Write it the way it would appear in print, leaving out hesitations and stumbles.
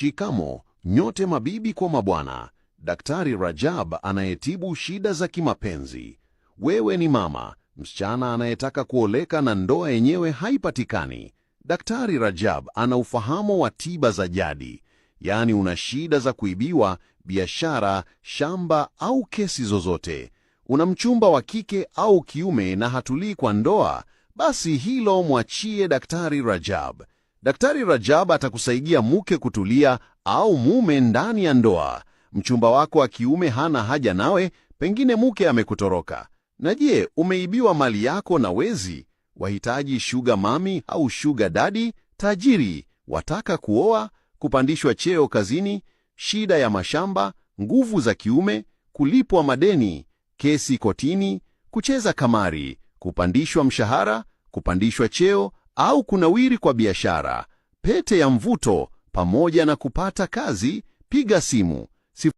Shikamo nyote mabibi kwa mabwana. Daktari Rajab anayetibu shida za kimapenzi. Wewe ni mama, msichana anayetaka kuoleka na ndoa yenyewe haipatikani. Daktari Rajab ana ufahamu wa tiba za jadi. Yaani una shida za kuibiwa, biashara, shamba au kesi zozote. Una mchumba wa kike au kiume na hatulii kwa ndoa, basi hilo mwachie Daktari Rajab. Daktari Rajab atakusaidia mke kutulia au mume ndani ya ndoa. Mchumba wako wa kiume hana haja nawe, pengine mke amekutoroka. Na je, umeibiwa mali yako na wezi? Wahitaji sugar mami au sugar daddy? Tajiri, wataka kuoa, kupandishwa cheo kazini, shida ya mashamba, nguvu za kiume, kulipwa madeni, kesi kotini, kucheza kamari, kupandishwa mshahara, kupandishwa cheo au kunawiri kwa biashara, pete ya mvuto pamoja na kupata kazi. Piga simu